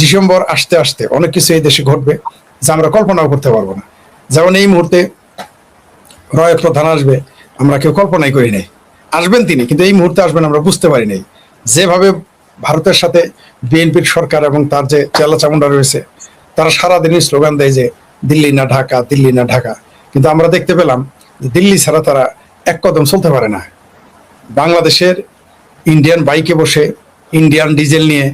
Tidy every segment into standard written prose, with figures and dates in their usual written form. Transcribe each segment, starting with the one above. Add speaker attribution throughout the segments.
Speaker 1: December আসতে আসতে অনেক কিছু এই দেশে ঘটবে যা আমরা কল্পনাও করতে পারবো না। যেমন এই মুহূর্তে রয়েক প্রধান আসবে, আমরা কেউ কল্পনাই করি নাই। আসবেন তিনি, কিন্তু এই মুহূর্তে আসবেন আমরা বুঝতে পারি নাই। যেভাবে ভারতের সাথে বিএনপির সরকার এবং তার যে চেলা চামুন্ডা রয়েছে, তারা সারাদিনই স্লোগান দেয় যে দিল্লি না ঢাকা, দিল্লি না ঢাকা। কিন্তু আমরা দেখতে পেলাম দিল্লি ছাড়া তারা এক কদম চলতে পারে না। বাংলাদেশের ইন্ডিয়ান বাইকে বসে ইন্ডিয়ান ডিজেল নিয়ে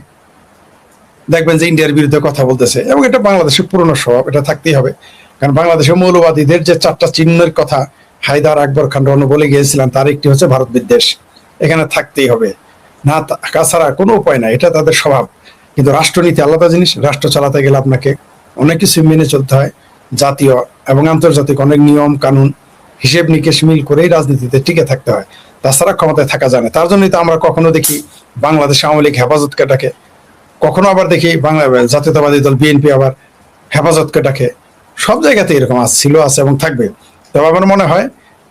Speaker 1: দেখবেন যে ইন্ডিয়ার বিরুদ্ধে কথা বলতেছে, এবং এটা বাংলাদেশের পুরনো স্বভাব, এটা থাকতেই হবে। কারণ বাংলাদেশের মৌলবাদীদের যে 4টা চিহ্নের কথা হায়দার, আকবর খান, রণ বলে গিয়েছিলাম, তার একটি হচ্ছে ভারত বিদ্বেষ। এখানে থাকতেই হবে, না থাকা ছাড়া কোনো উপায় নাই, এটা তাদের স্বভাব। কিন্তু রাষ্ট্রনীতি আলাদা জিনিস। রাষ্ট্র চালাতে গেলে আপনাকে অনেক কিছু মেনে চলতে হয়। জাতীয় এবং আন্তর্জাতিক অনেক নিয়ম কানুন হিসেব নিকেশ মিল করেই রাজনীতিতে টিকে থাকতে হয়, তাছাড়া ক্ষমতায় থাকা যায় না। তার জন্যই তো আমরা কখনো দেখি বাংলাদেশ আওয়ামী লীগ হেফাজতকে ডাকে, কখনো আবার দেখি বাংলা জাতীয়তাবাদী দল বিএনপি আবার হেফাজতকে ডাকে। সব জায়গাতে এরকম ছিল, আছে এবং থাকবে। তবে আমার মনে হয়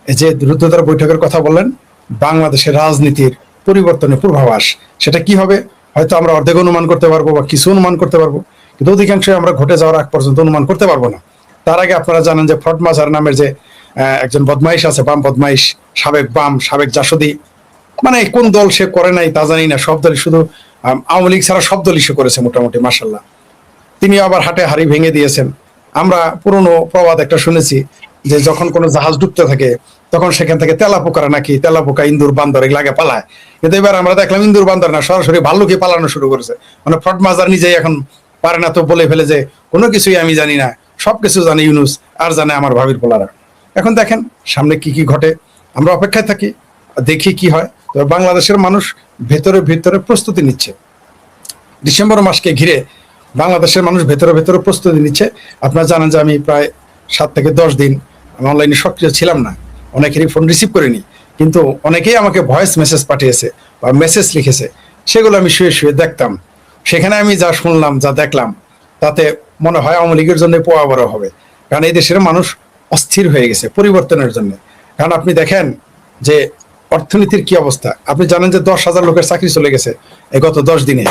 Speaker 1: যে দ্রুততার বৈঠকের কথা বললেন, বাংলাদেশের রাজনীতির পরিবর্তনের পূর্বাভাস, সেটা কি হবে হয়তো আমরা অর্ধেক অনুমান করতে পারবো বা কিছু অনুমান করতে পারবো, কিন্তু অধিকাংশই আমরা ঘটে যাওয়ার আগ পর্যন্ত অনুমান করতে পারবো না। তার আগে আপনারা জানেন যে ফ্রড মাজার নামের যে একজন বদমাইশ আছে, বাম বদমাইশ, সাবেক বাম, সাবেক জাসদি, মানে কোন দল সে করে নাই তা জানি না, সব দলই, শুধু আওয়ামী লীগ ছাড়া সব দলই সে করেছে মোটামুটি, মাসাল্লাহ। তিনি আবার হাটে হাড়ি ভেঙে দিয়েছেন। আমরা পুরনো প্রবাদ একটা শুনেছি যে যখন কোনো জাহাজ ডুবতে থাকে তখন সেখান থেকে তেলাপোকারা নাকি, তেলাপোকা, ইন্দুর, বান্দর এগুলাকে পালায়। কিন্তু এবার আমরা দেখলাম ইন্দুর বান্দর না, সরাসরি ভাল্লুকে পালানো শুরু করেছে। মানে ফ্রড মাজার নিজেই এখন পারে না তো বলে ফেলে যে কোনো কিছুই আমি জানি না, সবকিছু জানে ইউনুস, আর জানে আমার ভাবির পোলারা। এখন দেখেন সামনে কি কি ঘটে, আমরা অপেক্ষায় থাকি, দেখি কি হয়। তবে বাংলাদেশের মানুষ ভেতরে ভেতরে প্রস্তুতি নিচ্ছে। ডিসেম্বর মাসকে ঘিরে বাংলাদেশের মানুষ ভেতরে ভেতরে প্রস্তুতি নিচ্ছে। আপনারা জানেন যে আমি প্রায় 7 থেকে 10 দিন অনলাইনে সক্রিয় ছিলাম না, অনেকেরই ফোন রিসিভ করিনি, কিন্তু অনেকেই আমাকে ভয়েস মেসেজ পাঠিয়েছে বা মেসেজ লিখেছে, সেগুলো আমি শুয়ে শুয়ে দেখতাম। সেখানে আমি যা শুনলাম, যা দেখলাম, তাতে মনে হয় আওয়ামী লীগের জন্য পোয়া বড় হবে। কারণ এই দেশের মানুষ অস্থির হয়ে গেছে পরিবর্তনের জন্য। কারণ আপনি দেখেন যে অর্থনীতির কি অবস্থা। আপনি জানেন যে 10,000 লোকের চাকরি চলে গেছে এই গত 10 দিনে।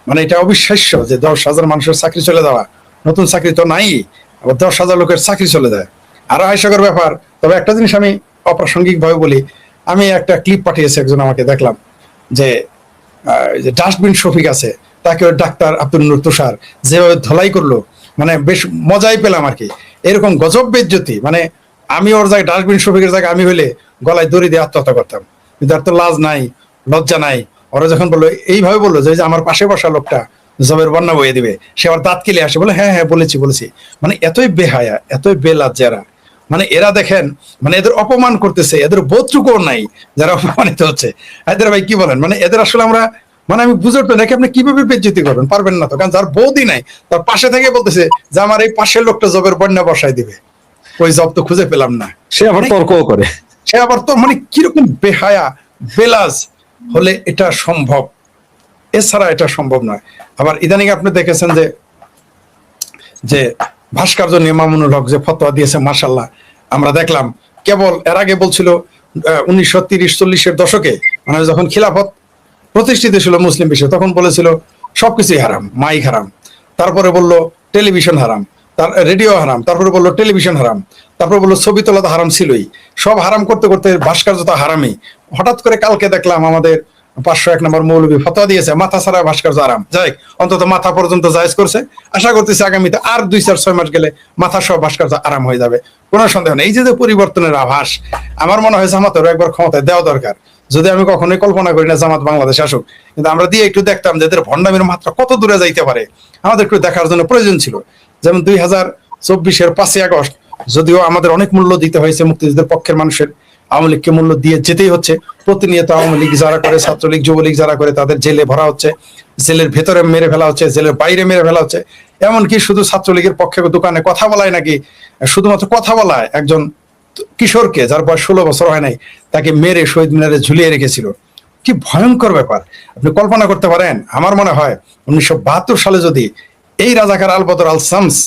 Speaker 1: মানে এটা অবিশ্বাস্য যে 10,000 মানুষের চাকরি চলে যাওয়া, নতুন চাকরি তো নাই, আবার 10,000 লোকের চাকরি চলে যায়, আরো হাস্যকর ব্যাপার। তবে একটা জিনিস আমি অপ্রাসঙ্গিক ভাবে বলি, আমি একটা ক্লিপ পাঠিয়েছে একজন আমাকে, দেখলাম যে ডাস্টবিন শফিক আছে, তাকে ডাক্তার আব্দুল নূর তুষার যেভাবে ধলাই করলো, মানে বেশ মজাই পেলাম আর কি। এরকম গজব বেজ্জতি, মানে আমি ওর জায়গায়, ডাস্টবিন শফিকের জায়গায় আমি হইলে গলায় দড়ি দিয়ে আত্মহত্যা করতাম। কিন্তু আর তো লাজ নাই, লজ্জা নাই। ওরা যখন বললো, এইভাবে বললো যে আমার পাশে বসা লোকটা জবের বন্যা বয়ে দিবে, সে আবার দাঁত কেলে আসে, বলে হ্যাঁ হ্যাঁ বলেছি। মানে এতই বেহায়া, এতই বেলজ্জারা, মানে এরা দেখেন, মানে এদের অপমান করতেছে, এদের বোধটুকুও নাই যারা অপমানিত হচ্ছে। এদের ভাই কি বলেন, মানে এদের আসলে আমরা, মানে আমি বুঝতে পারি নাকি আপনি কিভাবে বেজ্জতি করবেন, পারবেন না তো। কারণ যার বৌদি নাই তার পাশে থেকে বলতেছে যে আমার এই পাশের লোকটা জবের বন্যা বসায় দিবে, ওই জব তো খুঁজে পেলাম না।
Speaker 2: সে আবার তর্কও করে,
Speaker 1: সে আবার তো মানে কিরকম বেহায়া, বেলাজ হলে এটা সম্ভব, এছাড়া এটা সম্ভব নয়। আবার ইদানিং আপনি দেখেছেন যে যে ভাস্কর্য নিয়ে মামুনুল হক যে ফতোয়া দিয়েছে, মাশাল্লাহ আমরা দেখলাম। কেবল এর আগে বলছিল 1930-40-এর দশকে, মানে যখন খিলাফত প্রতিষ্ঠিত ছিল মুসলিম বিশ্বে, তখন বলেছিল সবকিছুই হারাম, মাইক হারাম, তারপরে বললো টেলিভিশন হারাম, তার রেডিও হারাম, তারপরে বললো টেলিভিশন হারাম, তারপরে বললো ছবি তোলা তো হারাম ছিলই, সব হারাম করতে করতে ভাস্কর্য তো হারামই। হঠাৎ করে কালকে দেখলাম আমাদের 501 নম্বর মৌলবী ফতোয়া দিয়েছে মাথা ছাড়া ভাস্কর্য আরাম। যাই অন্তত মাথা পর্যন্ত জায়েজ করছে, আশা করতেছি আগামীতে আর 2-4-6 মাস গেলে মাথা সব ভাস্কর্য আরাম হয়ে যাবে, কোনো সন্দেহ নেই। এই যে পরিবর্তনের আভাস, আমার মনে হয় জামাতেরও একবার ক্ষমতায় দেওয়া দরকার। যদি আমি কখনোই কল্পনা করি না জামাত বাংলাদেশ আসুক, কিন্তু আমরা দিয়ে একটু দেখতাম যে এদের ভণ্ডামির মাত্রা কত দূরে যাইতে পারে, আমাদের একটু দেখার জন্য প্রয়োজন ছিল। যেমন 2024-এর 5ই আগস্ট, যদিও আমাদের অনেক মূল্য দিতে হয়েছে মুক্তিযুদ্ধের পক্ষের মানুষের, আওয়ামী লীগকে মূল্য দিয়ে যেতেই হচ্ছে। প্রতিনিয়ত আওয়ামী লীগ যারা করে, ছাত্রলীগ, যুবলীগ যারা করে, তাদের জেলে ভরা হচ্ছে, জেলের ভেতরে মেরে ফেলা হচ্ছে, জেলের বাইরে মেরে ফেলা হচ্ছে। এমনকি শুধু ছাত্রলীগের পক্ষে দোকানে কথা বলায় নাকি, শুধুমাত্র কথা বলায় একজন কিশোরকে, যার বয়স 16 বছর হয় নাই, তাকে মেরে শহীদ মিনারে ঝুলিয়ে রেখেছিল। কি ভয়ঙ্কর ব্যাপার, আপনি কল্পনা করতে পারেন? আমার মনে হয় 1972 সালে যদি এই রাজাকার আল বদর আল শামস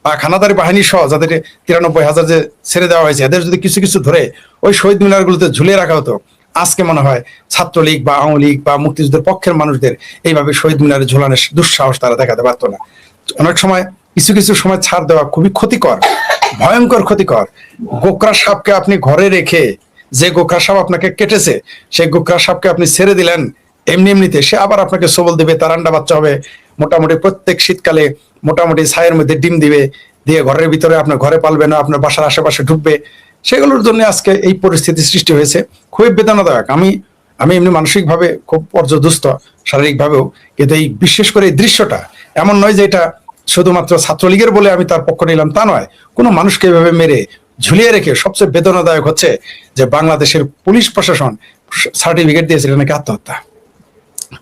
Speaker 1: বা খানাদারি বাহিনী সহ যাদের 93,000 যে ছেড়ে দেওয়া হয়েছে, এদের যদি কিছু কিছু ধরে ওই শহীদ মিনার গুলোতে ঝুলিয়ে রাখা হতো, আজকে মনে হয় ছাত্রলীগ বা আওয়ামী লীগ বা মুক্তিযুদ্ধের পক্ষের মানুষদের এইভাবে শহীদ মিনারে ঝোলানোর দুঃসাহস তারা দেখাতে পারতো না। অনেক সময় কিছু কিছু সময় ছাড় দেওয়া খুবই ক্ষতিকর, ভয়ঙ্কর ক্ষতিকর। গোকরা সাপকে আপনি ঘরে রেখে, যে গোকরা সাপ আপনাকে কেটেছে সেই গোকরা সাপকে আপনি ছেড়ে দিলেন এমনি এমনিতে, সে আবার আপনাকে সবল দিবে, তার আন্ডা বাচ্চা হবে, মোটামুটি প্রত্যেক শীতকালে মোটামুটি ছায়ের মধ্যে ডিম দিবে, দিয়ে ঘরের ভিতরে আপনার ঘরে পালবে না, আপনার বাসার আশেপাশে ঢুকবে। সেগুলোর জন্য আজকে এই পরিস্থিতি সৃষ্টি হয়েছে, খুবই বেদনাদায়ক। আমি আমি এমনি মানসিকভাবে খুব পর্যদুস্ত, শারীরিকভাবেও, কিন্তু এই বিশেষ করে এই দৃশ্যটা এমন নয় যে এটা শুধুমাত্র ছাত্রলীগের বলে আমি তার পক্ষ নিলাম, তা নয়। কোনো মানুষকে এভাবে মেরে ঝুলিয়ে রেখে সবচেয়ে বেদনাদায়ক হচ্ছে যে বাংলাদেশের পুলিশ প্রশাসন সার্টিফিকেট দিয়েছিল নাকি আত্মহত্যা।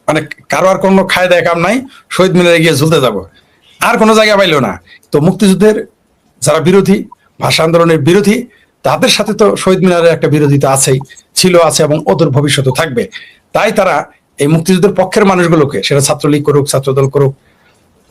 Speaker 1: মানে কারো আর কোনো খায় দেয় কাম নাই, শহীদ মিনারে গিয়ে ঝুলতে যাব, আর কোনো জায়গা পাইল না। তো মুক্তিযুদ্ধের যারা বিরোধী, ভাষা আন্দোলনের বিরোধী, তাদের সাথে তো শহীদ মিনারের একটা বিরোধিতা আছেই, ছিল, আছে এবং অদূর ভবিষ্যতে থাকবে। তাই তারা এই মুক্তিযুদ্ধের পক্ষের মানুষগুলোকে, সেটা ছাত্রলীগ করুক, ছাত্রদল করুক,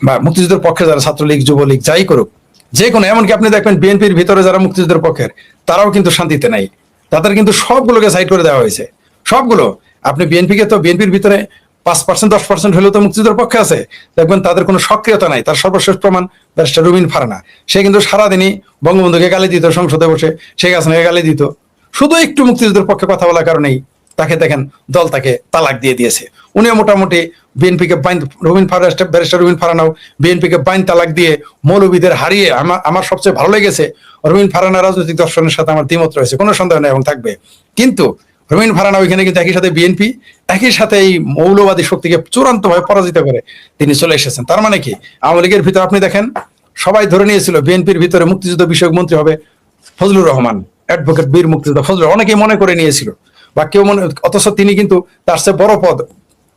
Speaker 1: বা মুক্তিযুদ্ধের পক্ষে যারা ছাত্রলীগ, যুবলীগ যাই করুক, যে কোনো, এমনকি আপনি দেখবেন বিএনপির ভিতরে যারা মুক্তিযুদ্ধের পক্ষের, তারাও কিন্তু শান্তিতে নাই। তাদের কিন্তু সবগুলোকে সাইড করে দেওয়া হয়েছে, সবগুলো। আপনি বিএনপিকে তো, বিএনপির ভিতরে 5% 10% হলেও তো মুক্তিযুদ্ধের পক্ষে আছে, দেখবেন তাদের কোনো সক্রিয়তা নাই। তার সর্বশেষ প্রমাণ ব্যারিস্টার রুমিন ফারহানা, সে কিন্তু সারাদিনই বঙ্গবন্ধুকে গালি দিত, সংসদে বসে শেখ হাসিনাকে গালি দিত। শুধু একটু মুক্তিযুদ্ধের পক্ষে কথা বলার কারণেই তাকে দেখেন দল তাকে তালাক দিয়ে দিয়েছে। উনিও মোটামুটি বিএনপিকে ব্যারিস্টার রুমিন ফারহানাও বিএনপিকে বাইন তালাক দিয়ে মৌলবীদের হারিয়ে, আমার সবচেয়ে ভালো লেগেছে রুমিন ফারহানা রাজনৈতিক দর্শনের সাথে আমার দ্বিমত রয়েছে, কোনো সন্দেহ নেই এবং থাকবে। কিন্তু রুমিন ফারহানা ওইখানে কিন্তু একই সাথে বিএনপি, একই সাথে এই মৌলবাদী শক্তিকে চূড়ান্তভাবে পরাজিত করে তিনি চলে এসেছেন। তার মানে কি, আওয়ামী লীগের ভিতরে আপনি দেখেন সবাই ধরে নিয়েছিল বিএনপির ভিতরে মুক্তিযুদ্ধ বিষয়ক মন্ত্রী হবে ফজলুর রহমান, অ্যাডভোকেট বীর মুক্তিযোদ্ধা ফজলুর, অনেকেই মনে করে নিয়েছিল, বা কেউ মনে, অথচ তিনি কিন্তু তার চেয়ে বড় পদ,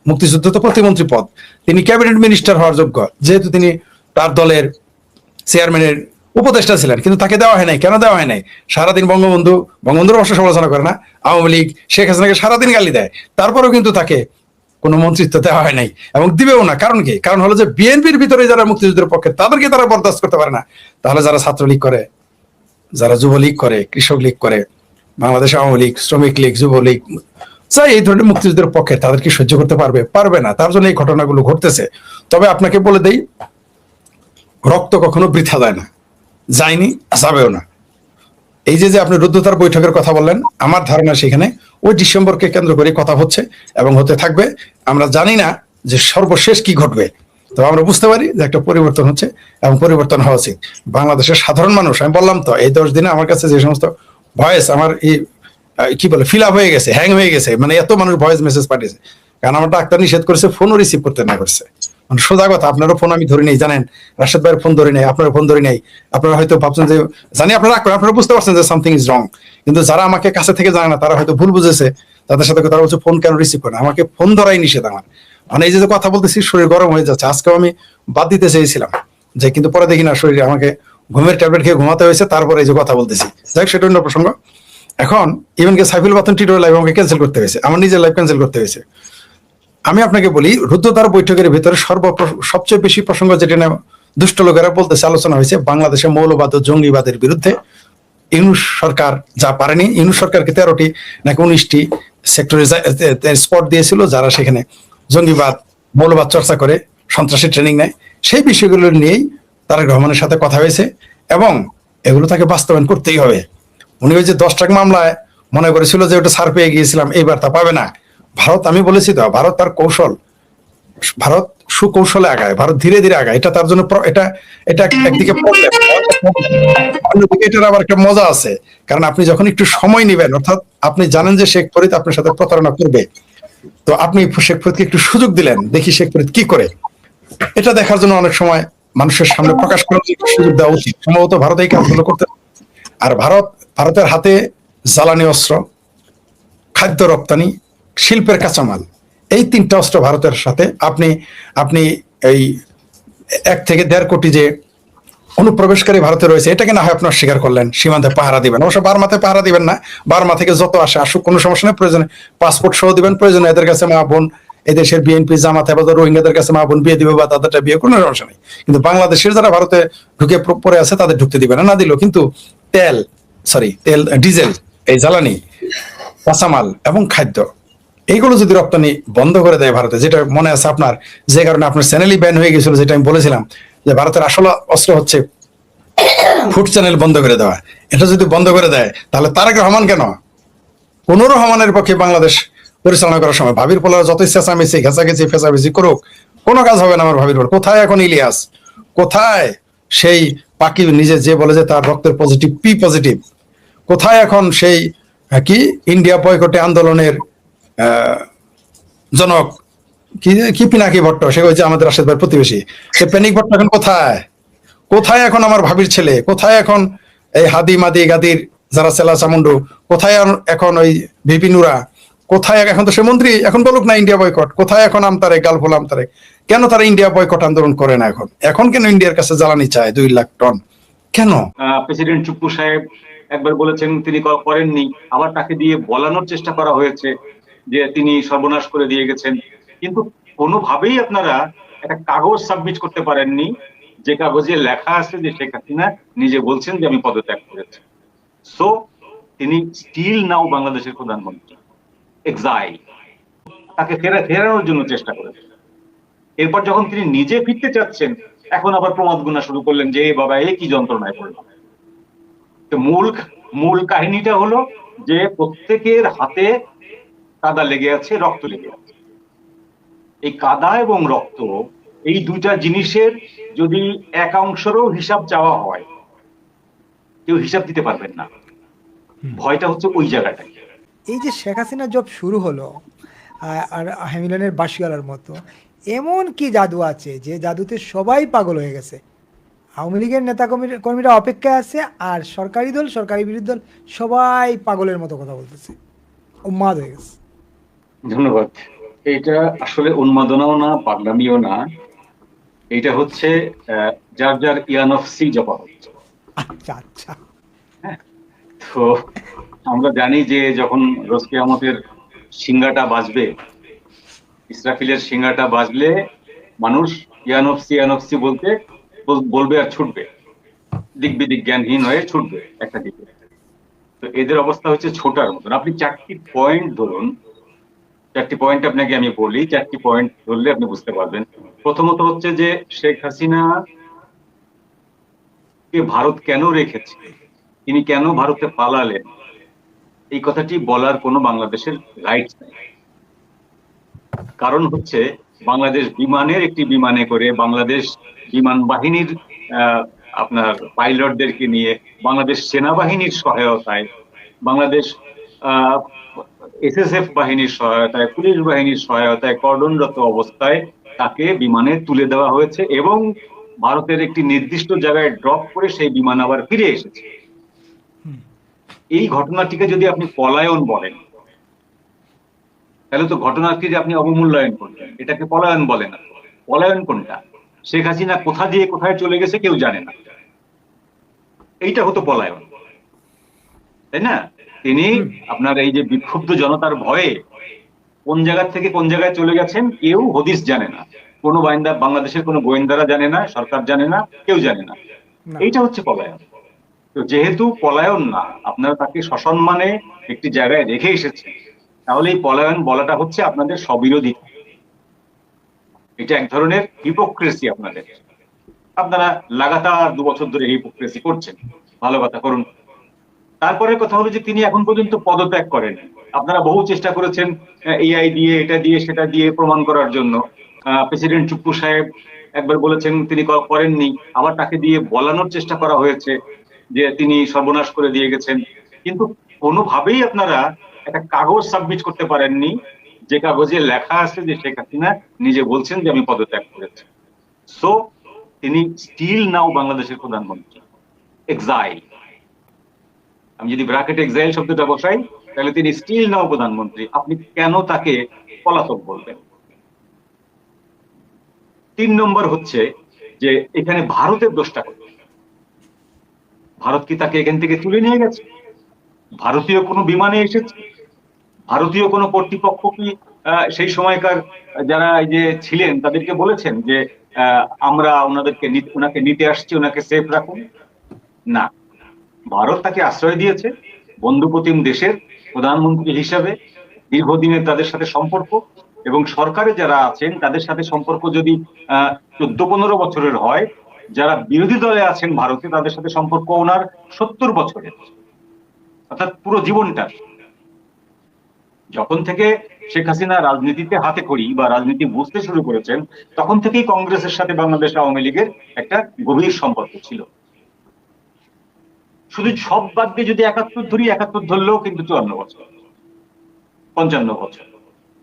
Speaker 1: মুক্তিযুদ্ধ তো প্রতিমন্ত্রী পদ, তিনি ক্যাবিনেট মিনিস্টার হওয়ার যোগ্য, যেহেতু তিনি তার দলের চেয়ারম্যানের উপদেষ্টা ছিলেন, কিন্তু তাকে দেওয়া হয় নাই। কেন দেওয়া হয় নাই? সারাদিন বঙ্গবন্ধুর অবশ্য সমালোচনা করে না, আওয়ামী লীগ শেখ হাসিনাকে সারাদিন গালি দেয়, তারপরেও কিন্তু তাকে কোনো মন্ত্রিত্ব দেওয়া হয় নাই এবং দিবেও না। কারণ কি? কারণ হলো যে বিএনপির ভিতরে যারা মুক্তিযুদ্ধের পক্ষে, তাদেরকে তারা বরদাস্ত করতে পারে না। তাহলে যারা ছাত্রলীগ করে, যারা যুবলীগ করে, কৃষক লীগ করে, বাংলাদেশ আওয়ামী লীগ, শ্রমিক লীগ, যুবলীগ, চাই এই ধরনের মুক্তিযুদ্ধের পক্ষে, তাদের কি সহ্য করতে পারবে? পারবে না। তার জন্য এই ঘটনাগুলো ঘটতেছে। তবে আপনাকে বলে দেই, রক্ত কখনো বৃথা যায় না, যায়নি, যাবেও না। এই যে আপনি রুদ্ধতার বৈঠকের কথা বললেন, আমার ধারণা সেখানে ওই ডিসেম্বরকে কেন্দ্র করে কথা হচ্ছে এবং হতে থাকবে। আমরা জানি না যে সর্বশেষ কি ঘটবে, তো আমরা বুঝতে পারি যে একটা পরিবর্তন হচ্ছে এবং পরিবর্তন হওয়া উচিত। বাংলাদেশের সাধারণ মানুষ, আমি বললাম তো, এই 10 দিনে আমার কাছে যে সমস্ত ভয়েস, আমার এই কি বলে ফিল আপ হয়ে গেছে, হ্যাং হয়ে গেছে, মানে এত মানুষ ভয়েস মেসেজ পাঠিয়েছে। কারণ আমার ডাক্তার নিষেধ করেছে ফোনও রিসিভ করতে না করছে। মানে সোজা কথা, আপনারও ফোন আমি ধরি নেই, জানেন, রাশেদ ভাইয়ের ফোন ধরি নাই, আপনার ফোন ধরি নাই। আপনারা হয়তো ভাবছেন যে, জানি আপনারা আপনারা বুঝতে পারছেন যে সামথিং ইজ রং, কিন্তু যারা আমাকে কাছে থেকে জানে না, তারা হয়তো ভুল বুঝেছে, তাদের সাথে তারা বলছে ফোন কেন রিসিভ করে না। আমাকে ফোন ধরাই নিষেধ আমার। মানে এই যে কথা বলতেছি, শরীর গরম হয়ে যাচ্ছে। আজকেও আমি বাদ দিতে চেয়েছিলাম যে, কিন্তু পরে দেখি না, শরীরে আমাকে ঘুমের ট্যাবলেট খেয়ে ঘুমাতে হয়েছে, তারপরে এই যে কথা বলতেছি। যাই হোক, সেটা অন্য প্রসঙ্গ। এখন ইভেনকে সাইফুল বাতন টিটোর লাইভ আমাকে ক্যান্সেল করতে হয়েছে, আমার নিজের লাইভ ক্যান্সেল করতে হয়েছে। আমি আপনাকে বলি, রুদ্ধতার বৈঠকের ভিতরে সবচেয়ে বেশি প্রসঙ্গ যেটা না দুষ্ট লোকেরা বলতেছে, আলোচনা হয়েছে বাংলাদেশে মৌলবাদ ও জঙ্গিবাদের বিরুদ্ধে ইউনূস সরকার যা পারেনি। ইউনূস সরকারকে 13টি নাকি 19টি সেক্টরে স্পট দিয়েছিল, যারা সেখানে জঙ্গিবাদ, মৌলবাদ চর্চা করে, সন্ত্রাসী ট্রেনিং নেয়। সেই বিষয়গুলো নিয়েই তারেক রহমানের সাথে কথা হয়েছে এবং এগুলো তাকে বাস্তবায়ন করতেই হবে। উনি ওই যে 10 টাকা মামলায় মনে করেছিল যে ওটা ছাড় পেয়ে গিয়েছিলাম, এইবার তা পাবে না। ভারত, আমি বলেছি তো, ভারত তার কৌশল, ভারত সুকৌশলে আগায়, ভারত ধীরে ধীরে আগায়। এটা তার জন্য এটা এটা একদিকে অন্যদিকে এটার আবার একটা মজা আছে, কারণ আপনি যখন একটু সময় নেবেন, অর্থাৎ আপনি জানেন যে শেখ ফরিদ আপনার সাথে প্রতারণা করবে, তো আপনি শেখ ফরিদকে একটু সুযোগ দিলেন, দেখি শেখ ফরিদ কি করে। এটা দেখার জন্য অনেক সময় মানুষের সামনে প্রকাশ করার সুযোগ দেওয়া উচিত। সম্ভবত ভারত এই কাজগুলো করতে। আর ভারতের হাতে জ্বালানি অস্ত্র, খাদ্য রপ্তানি, শিল্পের কাঁচামাল, এই 3টা অস্ত্র ভারতের সাথে। আপনি এই 1 থেকে 1.5 কোটি যে অনুপ্রবেশকারী ভারতে রয়েছে, এটাকে না হয় আপনার স্বীকার করলেন, সীমান্তে পাহারা দিবেন। অবশ্য বার্মাতে পাহারা দিবেন না, বার্মা থেকে যত আসে আসুক, কোনো সমস্যা নেই। প্রয়োজনে পাসপোর্ট সহ দিবেন, প্রয়োজনে এদের কাছে মা বোন, এদেশের বিএনপি জামাত হেফাজত রোহিঙ্গাদের কাছে মা বোন বিয়ে দিবে বা তাদেরটা বিয়ে, কোনো সমস্যা নেই। কিন্তু বাংলাদেশের যারা ভারতে ঢুকে পড়ে আছে, তাদের ঢুকতে দিবে না। না দিলেও কিন্তু তেল, ডিজেল, এই জ্বালানি, কাঁচামাল এবং খাদ্য এইগুলো যদি রপ্তানি বন্ধ করে দেয় ভারতে, যেটা মনে আছে আপনার, যে কারণে আপনার চ্যানেলই ব্যান হয়ে গেছিল, যেটা আমি বলেছিলাম যে ভারতের আসল অস্ত্র হচ্ছে ফুড চ্যানেল বন্ধ করে দেওয়া। এটা যদি বন্ধ করে দেয় তাহলে তারেক রহমান কেন, কোন রহমানের পক্ষে বাংলাদেশ পরিচালনা করার সময় ভাবির পোলার যতই চেঁচামেচি ঘেঁচাঘেঁচি ফেঁচাফেঁচি করুক, কোনো কাজ হবে না আমার ভাবির পোলা। কোথায় এখন ইলিয়াস, কোথায় সেই পাকি নিজে যে বলে যে তার রক্তের পজিটিভ পি পজিটিভ, কোথায় এখন সেই কি ইন্ডিয়া বয়কটে আন্দোলনের জনক কি কি পিনাকি ভট্ট, সে হচ্ছে আমাদের রাশেদ ভাইয়ের প্রতিবেশী, সে প্যানিক ভট্ট এখন কোথায়, কোথায় এখন আমার ভাবির ছেলে, কোথায় এখন এই হাদি মাদি গাদির যারা চেলা চামুন্ডু, কোথায় এখন ওই ভিপি নুরা, কোথায় এখন তো সে মন্ত্রী, এখন বলুক না ইন্ডিয়া বয়কট, কোথায় এখন আমতারে গালফুল আমতারে, কেন তারা ইন্ডিয়া বয়কট আন্দোলন করে না এখন, এখন কেন ইন্ডিয়ার কাছে জ্বালানি চায় 2 লাখ টন কেন?
Speaker 2: প্রেসিডেন্ট চুপ্পু সাহেব একবার বলেছেন তিনি করেননি, আবার তাকে দিয়ে বলানোর চেষ্টা করা হয়েছে যে তিনি সর্বনাশ করে দিয়ে গেছেন, কিন্তু কোনোভাবেই আপনারা একটা কাগজ সাবমিট করতে পারেননি যে কাগজে লেখা আছে যে শেখ হাসিনা নিজে বলছেন যে আমি পদত্যাগ করেছি। সো তিনি স্টিল নাও বাংলাদেশের প্রধানমন্ত্রী, এক্সাইল, তাকে ফেরানোর জন্য চেষ্টা করেছেন। এরপর যখন তিনি নিজে ফিরতে চাচ্ছেন, এখন আবার প্রমাদ গুনা শুরু করলেন যে বাবা এ কি যন্ত্রণায় পড়লাম। তো মূল কাহিনীটা হলো যে প্রত্যেকের হাতে কাদা লেগে আছে, রক্ত লেগে আছে। এই কাদা এবং রক্ত, এই দুইটা জিনিসের যদি এক অংশেরও হিসাব চাওয়া হয়, কেউ হিসাব দিতে পারবেন না। ভয়টা হচ্ছে ওই জায়গাটাই।
Speaker 3: এই যে শেখ হাসিনা জব শুরু হলো, আর হ্যামিলনের বাঁশিওয়ালার মতো এমন কি জাদু আছে যে জাদুতে সবাই পাগল হয়ে গেছে? আওয়ামী লীগের নেতা কর্মীরা অপেক্ষায় আছে, আর সরকারি দল, সরকারি বিরোধী দল সবাই পাগলের মতো কথা বলতেছে, উন্মাদ হয়ে গেছে।
Speaker 2: ধন্যবাদ। এটা আসলে উন্মাদনাও না, পাগলামিও না, এটা হচ্ছে যার যার ইয়ানফসি জপা হচ্ছে।
Speaker 3: আচ্ছা আচ্ছা।
Speaker 2: হ্যাঁ, তো আমরা জানি যে যখন রোজ কিয়ামতের সিংহাটা বাজবে, ইসরাফিলের সিংহাটা বাজলে মানুষ ইয়ানফসি ইয়ানফসি বলবে আর ছুটবে, দিক বিদিক জ্ঞানহীন হয়ে ছুটবে একটা দিকে। তো এদের অবস্থা হচ্ছে ছোটার মতন। আপনি 4টি পয়েন্ট ধরুন, 4টি পয়েন্ট আপনাকে আমি বলি, 4টি পয়েন্ট ধরলে আপনি বুঝতে পারবেন। প্রথমত হচ্ছে যে শেখ হাসিনা কে ভারত কেন রেখেছে, তিনি কেন ভারতে পালালেন, এই কথাটি বলার কোনো বাংলাদেশের রাইটস নেই। কারণ হচ্ছে বাংলাদেশ একটি বিমানে করে, বাংলাদেশ বিমান বাহিনীর আপনার পাইলটদেরকে নিয়ে, বাংলাদেশ সেনাবাহিনীর সহায়তায়, বাংলাদেশ এসএসএফ বাহিনীর সহায়তায়, পুলিশ বাহিনীর সহায়তায় কর্ডনরত অবস্থায় তাকে বিমানে তুলে দেওয়া হয়েছে এবং ভারতের একটি নির্দিষ্ট জায়গায় ড্রপ করে সেই বিমান আবার ফিরে এসেছে। এই ঘটনাটিকে যদি আপনি পলায়ন বলেন, তাহলে তো ঘটনাকে যে আপনি অবমূল্যায়ন করবেন, এটাকে পলায়ন বলে না। পলায়ন কোনটা? শেখ হাসিনা কোথা দিয়ে কোথায় চলে গেছে কেউ জানে না, এইটা হতো পলায়ন, তাই না? তিনি আপনার এই যে বিক্ষুব্ধ জনতার ভয়ে কোন জায়গা থেকে কোন জায়গায় চলে গেছেন কেউ হদিস জানে না, কোনো বাংলাদেশের কোনো গোয়েন্দারা জানে না, সরকার জানে না, কেউ জানে না। এইটা হচ্ছে পলায়ন। তো যেহেতু পলায়ন না, আপনারা তাকে সসম্মানে একটি জায়গায় রেখে এসেছেন, তাহলে এই পলায়ন বলাটা হচ্ছে আপনাদের স্ববিরোধী। এটা এক ধরনের হিপোক্রেসি আপনাদের। আপনারা লাগাতার 2 বছর ধরে হিপোক্রেসি করছেন, ভালো কথা করুন। তারপরে কথা হলো যে তিনি এখন পর্যন্ত পদত্যাগ করেন। আপনারা বহু চেষ্টা করেছেন এআই দিয়ে, এটা দিয়ে, সেটা দিয়ে প্রমাণ করার জন্য। প্রেসিডেন্ট চুপ্পু সাহেব একবার বলেছেন তিনি করেননি, আবার তাকে দিয়ে বলানোর চেষ্টা করা হয়েছে যে তিনি সর্বনাশ করে দিয়ে গেছেন, কিন্তু কোনোভাবেই আপনারা একটা কাগজ সাবমিট করতে পারেননি যে কাগজে লেখা আছে যে শেখ হাসিনা নিজে বলছেন যে আমি পদত্যাগ করেছি। সো তিনি স্টিল নাও বাংলাদেশের প্রধানমন্ত্রী, এক্সাইল। আমি যদি ব্র্যাকেট এক্সাইল শব্দটা বসাই, তাহলে তিনি স্টিল নাও প্রধানমন্ত্রী। আপনি কেন তাকে পলাতক বলবেন? 3 নম্বর হচ্ছে যে এখানে ভারতের দোষটা কোথায়? ভারত কি তাকে এখান থেকে তুলে নিয়ে গেছে? ভারতীয় কোনো বিমানে এসেছে? ভারতীয় কোনো কর্তৃপক্ষ কি সেই সময়কার যারা এই যে ছিলেন তাদেরকে বলেছেন যে আমরা ওনাকে নিতে আসছি, ওনাকে সেফ রাখুন? না, ভারত তাকে আশ্রয় দিয়েছে বন্ধুপ্রতিম দেশের প্রধানমন্ত্রী হিসাবে দীর্ঘদিনের তাদের সাথে সম্পর্ক, এবং সরকারে যারা আছেন তাদের সাথে সম্পর্ক যদি 14-15 বছরের হয়, যারা বিরোধী দলে আছেন ভারতে তাদের সাথে সম্পর্ক ওনার 70 বছরের, অর্থাৎ পুরো জীবনটা। যখন থেকে শেখ হাসিনা রাজনীতিতে হাতে খড়ি বা রাজনীতি বুঝতে শুরু করেছেন, তখন থেকেই কংগ্রেসের সাথে বাংলাদেশ আওয়ামী লীগের একটা গভীর সম্পর্ক ছিল। শুধু সব বাদ দিয়ে যদি 71 ধরি, 71 ধরলেও কিন্তু 54 বছর, 55 বছর।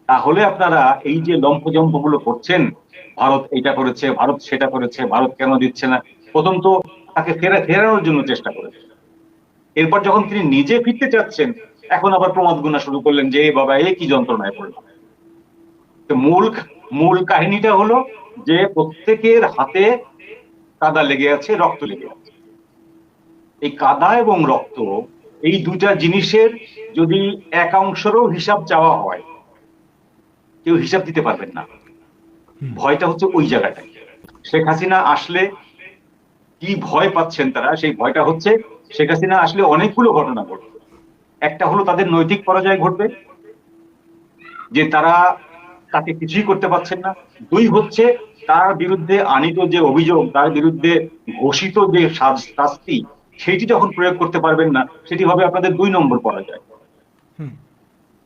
Speaker 2: তাহলে আপনারা এই যে লম্ফজম্প গুলো করছেন, ভারত এইটা করেছে, ভারত সেটা করেছে, ভারত কেন দিচ্ছে না, প্রথম তো তাকে ফেরানোর জন্য চেষ্টা করেছে। এরপর যখন তিনি নিজে ফিরতে চাচ্ছেন, এখন আবার প্রমাদ গুনা শুরু করলেন যে এই বাবা এই কি যন্ত্রণায় পড়লাম। তো মূল কাহিনীটা হলো যে প্রত্যেকের হাতে কাদা লেগে আছে, রক্ত লেগে আছে। এই কাদা এবং রক্ত, এই দুটা জিনিসের যদি একাংশেরও হিসাব চাওয়া হয়, কেউ হিসাব দিতে পারবেন না। ভয়টা হচ্ছে ওই জায়গাটায়। শেখ হাসিনা আসলে কি ভয় পাচ্ছেন তারা, সেই ভয়টা হচ্ছে শেখ হাসিনা আসলে অনেকগুলো ঘটনা ঘটবে। একটা হলো তাদের নৈতিক পরাজয় ঘটবে, যে তারা তাকে কিছুই করতে পারছেন না। 2 হচ্ছে তার বিরুদ্ধে আনিত যে অভিযোগ, তার বিরুদ্ধে ঘোষিত যে শাস্তি, সেটি যখন প্রয়োগ করতে পারবেন না, সেটি হবে আপনাদের 2 নম্বর পরাজয়।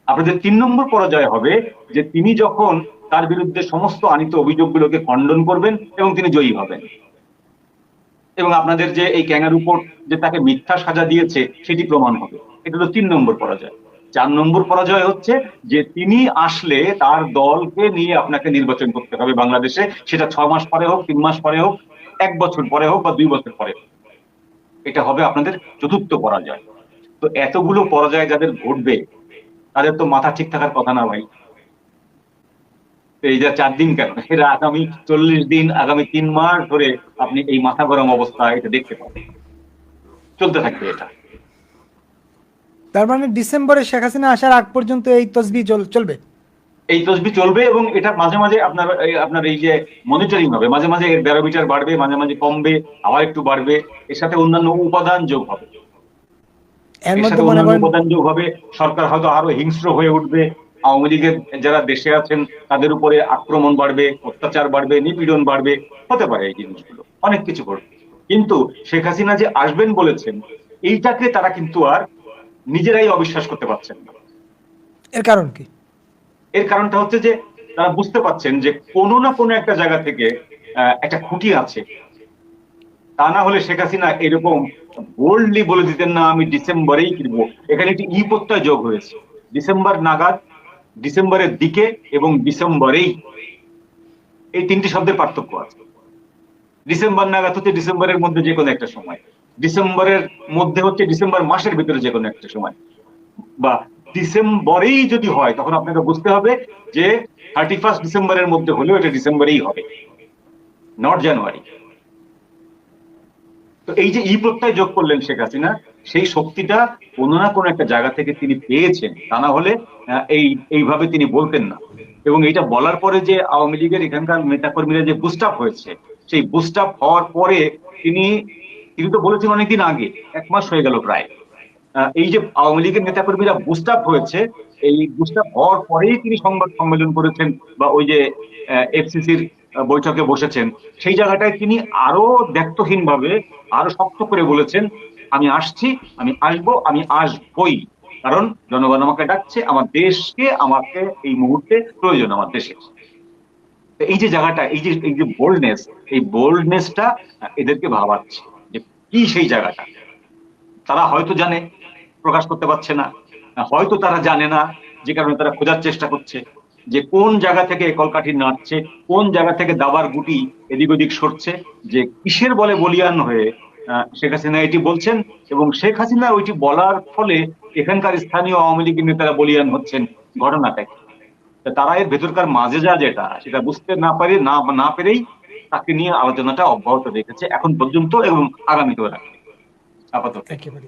Speaker 2: আপনাদের 3 নম্বর পরাজয় হবে যে তিনি যখন তার বিরুদ্ধে সমস্ত আনিত অভিযোগগুলোকে খণ্ডন করবেন এবং তিনি জয়ী হবেন, এবং আপনাদের যে এই ক্যাঙ্গারু কোর্ট যে তাকে মিথ্যা সাজা দিয়েছে সেটি প্রমাণ হবে। এটা হলো 3 নম্বর পরাজয়। 4 নম্বর পরাজয় হচ্ছে যে তিনি আসলে তার দলকে নিয়ে আপনাকে নির্বাচন করতে হবে বাংলাদেশে, সেটা 6 মাস পরে হোক, 3 মাস পরে হোক, 1 বছর পরে হোক বা 2 বছর পরে হোক। এটা হবে আপনাদের 4র্থ পরাজয়। তো এতগুলো পরাজয় যাদের ঘটবে, তাদের তো মাথা ঠিক থাকার কথা না ভাই। এই যে 4 দিন কেন, এরা আগামী 40 দিন, আগামী 3 মাস ধরে আপনি এই মাথা গরম অবস্থা এটা দেখতে পাবেন, চলতে থাকবে এটা।
Speaker 3: তার মানে ডিসেম্বরে শেখ হাসিনা আসার আগ পর্যন্ত এই তসবিহ চলবে।
Speaker 2: এই তসবি চলবে, এবং এটা মাঝে মাঝে আপনার এই যে মনিটরিং হবে, মাঝে মাঝে এর ব্যারোমিটার বাড়বে, মাঝে মাঝে কমবে, আবার একটু বাড়বে। এর সাথে অন্যান্য উপাদান যোগ হবে,
Speaker 3: এর
Speaker 2: এর
Speaker 3: মধ্যে
Speaker 2: সাথে
Speaker 3: মনে
Speaker 2: অন্যান্য
Speaker 3: করেন
Speaker 2: উপাদান যোগ হবে। সরকার হয়তো আরো হিংস্র হয়ে উঠবে, আওয়ামী লীগের যারা দেশে আছেন তাদের উপরে আক্রমণ বাড়বে, অত্যাচার বাড়বে, নিপীড়ন বাড়বে, হতে পারে এই জিনিসগুলো, অনেক কিছু ঘটবে। কিন্তু শেখ হাসিনা যে আসবেন বলেছেন, এইটাকে তারা কিন্তু আর নিজেরাই অবিশ্বাস করতে পারছেন না।
Speaker 3: এর কারণ কি?
Speaker 2: এর কারণটা হচ্ছে যে তারা বুঝতে পারছেন যে কোনো না কোনো একটা জায়গা থেকে একটা খুঁটি আছে। তা না হলে শেখ হাসিনা এরকম বোল্ডলি বলে দিতেন না আমি ডিসেম্বরেই কিনবো। এখানে একটি ই প্রত্যয় যোগ হয়েছে, ডিসেম্বর নাগাদ, ডিসেম্বরের দিকে এবং ডিসেম্বরেই, এই 3টি শব্দের পার্থক্য আছে। ডিসেম্বর নাগাদ হচ্ছে ডিসেম্বরের মধ্যে যে কোনো একটা সময়, ডিসেম্বরের মধ্যে হচ্ছে ডিসেম্বর মাসের ভিতরে যে কোনো একটা সময়, বা ডিসেম্বরেই যদি হয় তখন আপনাকে বুঝতে হবে যে 31 ডিসেম্বরের মধ্যে হলেও এটা ডিসেম্বরেই হবে, নট জানুয়ারি। তো এই যে ই প্রত্যয় যোগ করলেন শেখ হাসিনা, সেই শক্তিটা কোনো না কোনো একটা জায়গা থেকে তিনি পেয়েছেন, তা না হলে এইভাবে তিনি বলতেন না। এবং এটা বলার পরে যে আওয়ামী লীগের এখানকার নেতাকর্মীরা যে বুস্ট আপ হয়েছে, সেই বুস্ট আপ হওয়ার পরে তিনি তো বলেছেন অনেকদিন আগে, 1 মাস হয়ে গেল প্রায়, এই যে আওয়ামী লীগের নেতাকর্মীরা বুস্ট আপ হয়েছে, এই বুস্ট আপ হওয়ার পরেই তিনি সংবাদ সম্মেলন করেছেন বা ওই যে এফসিসির বৈঠকে বসেছেন, সেই জায়গাটায় তিনি আরো দ্ব্যর্থহীন ভাবে, আরো শক্ত করে বলেছেন আমি আসছি, আমি আসবো, আমি আসবই, কারণ জনগণ আমাকে ডাকছে, আমার দেশকে আমাকে এই মুহূর্তে প্রয়োজন, আমার দেশে। এই যে জায়গাটা, এই যে বোল্ডনেস, এই বোল্ডনেসটা এদেরকে ভাবাচ্ছে যে কি সেই জায়গাটা। তারা হয়তো জানে, প্রকাশ করতে পারছে না, হয়তো তারা জানে না, যে কারণে তারা খোঁজার চেষ্টা করছে যে কোন জায়গা থেকে কলকাঠি নাড়ছে, কোন জায়গা থেকে দাবার গুটি এদিক ওদিক সরছে, যে কিসের বলে বলিয়ান হয়ে শেখ হাসিনা এটি বলছেন, এবং শেখ হাসিনা ওইটি বলার ফলে এখানকার স্থানীয় আওয়ামী লীগের নেতারা বলিয়ান হচ্ছেন। ঘটনাটা তারা এর ভেতরকার মাঝে যেটা সেটা বুঝতে না পেরেই তাকে নিয়ে আলোচনাটা অব্যাহত রেখেছে এখন পর্যন্ত, এবং আগামীতেও রাখবে আপাতত।
Speaker 3: একেবারে